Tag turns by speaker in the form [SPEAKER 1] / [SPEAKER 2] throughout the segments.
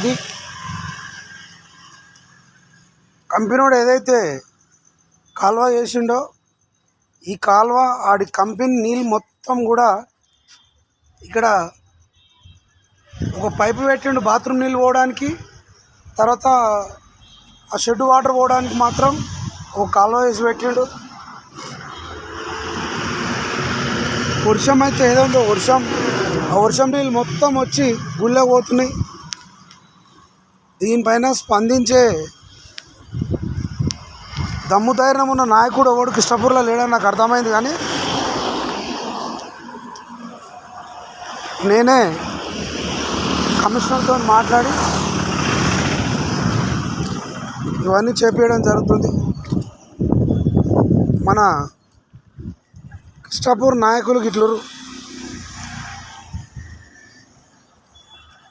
[SPEAKER 1] ఇది కంపెనీడు ఏదైతే కాలువ చేసిండో ఈ కాలువ ఆడి కంపెనీ నీళ్ళు మొత్తం కూడా ఇక్కడ ఒక పైపు పెట్టిండు బాత్రూమ్ నీళ్ళు పోవడానికి, తర్వాత ఆ షెడ్ వాటర్ పోవడానికి మాత్రం ఒక కాలువ వేసి పెట్టిండు. వర్షం అయితే ఏదో ఆ వర్షం నీళ్ళు మొత్తం వచ్చి గుళ్ళో పోతున్నాయి. దీనిపైన స్పందించే దమ్ము ధైర్యం ఉన్న నాయకుడు ఎవడు కృష్ణపూర్లో లేడని నాకు అర్థమైంది. కానీ నేనే కమిషనర్తో మాట్లాడి ఇవన్నీ చేపించడం జరుగుతుంది. మన కృష్ణపూర్ నాయకులు గిట్లరు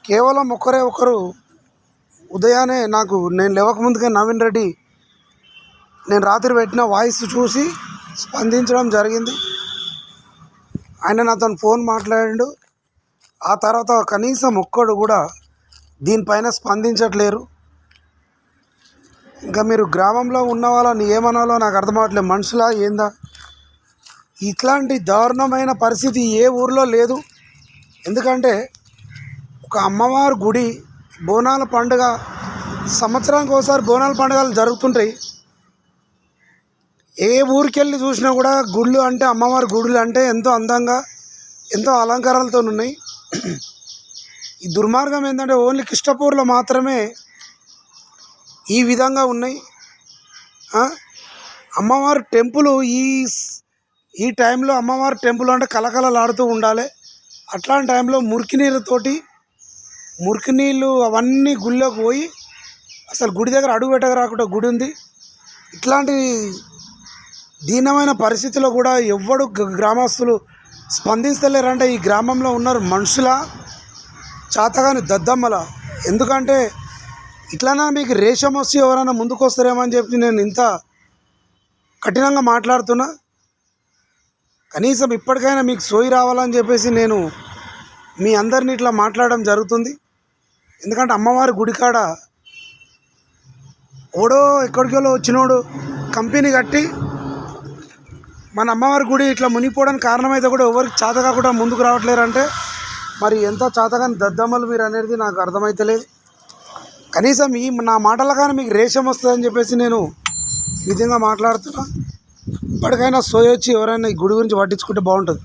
[SPEAKER 1] కేవలం ఒకరు ఉదయాన్నే నేను లేవకముందుకే నవీన్ రెడ్డి నేను రాత్రి పెట్టిన వాయిస్ చూసి స్పందించడం జరిగింది. ఆయన నాతో ఫోన్ మాట్లాడిండు. ఆ తర్వాత కనీసం ఒక్కడు కూడా దీనిపైన స్పందించట్లేరు. ఇంకా మీరు గ్రామంలో ఉన్న వాళ్ళని ఏమనాలో నాకు అర్థం అవ్వట్లేదు. మనుషులా ఏందా? ఇట్లాంటి దారుణమైన పరిస్థితి ఏ ఊర్లో లేదు. ఎందుకంటే ఒక అమ్మవారి గుడి బోనాల పండుగ సంవత్సరానికి ఒకసారి బోనాల పండుగలు జరుగుతుంటాయి. ఏ ఊరికి వెళ్ళి చూసినా కూడా గుళ్ళు అంటే అమ్మవారి గుడులు అంటే ఎంతో అందంగా ఎంతో అలంకారాలతో ఉన్నాయి. ఈ దుర్మార్గం ఏంటంటే ఓన్లీ కృష్ణపూర్లో మాత్రమే ఈ విధంగా ఉన్నాయి. అమ్మవారి టెంపుల్ ఈ టైంలో అమ్మవారి టెంపుల్ అంటే కలకలలాడుతూ ఉండాలి. అట్లాంటి టైంలో మురికి నీళ్ళు అవన్నీ గుళ్ళోకి పోయి అసలు గుడి దగ్గర అడుగు పెట్టక రాకుండా గుడి ఉంది. ఇట్లాంటి దీనమైన పరిస్థితిలో కూడా ఎవ్వడు గ్రామస్తులు స్పందిస్తలేరంటే ఈ గ్రామంలో ఉన్నారు మనుషుల చాతగాని దద్దమ్మల. ఎందుకంటే ఇట్లనా మీకు రేషం వచ్చి ఎవరైనా ముందుకు వస్తారేమో అని చెప్పి నేను ఇంత కఠినంగా మాట్లాడుతున్నా. కనీసం ఇప్పటికైనా మీకు సోయి రావాలని చెప్పేసి నేను మీ అందరినీ ఇట్లా మాట్లాడడం జరుగుతుంది. ఎందుకంటే అమ్మవారి గుడికాడ ఓడో ఎక్కడికెళ్ళో వచ్చినోడు కంపెనీ కట్టి మన అమ్మవారి గుడి ఇట్లా మునిగిపోవడానికి కారణమైతే కూడా ఎవరికి చేతగా కూడా ముందుకు రావట్లేరంటే మరి ఎంత చేతగాని దద్దమ్మలు మీరు అనేది నాకు అర్థమైతలేదు. కనీసం నా మాటల కానీ మీకు రేషం వస్తుందని చెప్పేసి నేను ఈ విధంగా మాట్లాడుతున్నా. ఇప్పటికైనా సోయొచ్చి ఎవరైనా ఈ గుడి గురించి పట్టించుకుంటే బాగుంటుంది.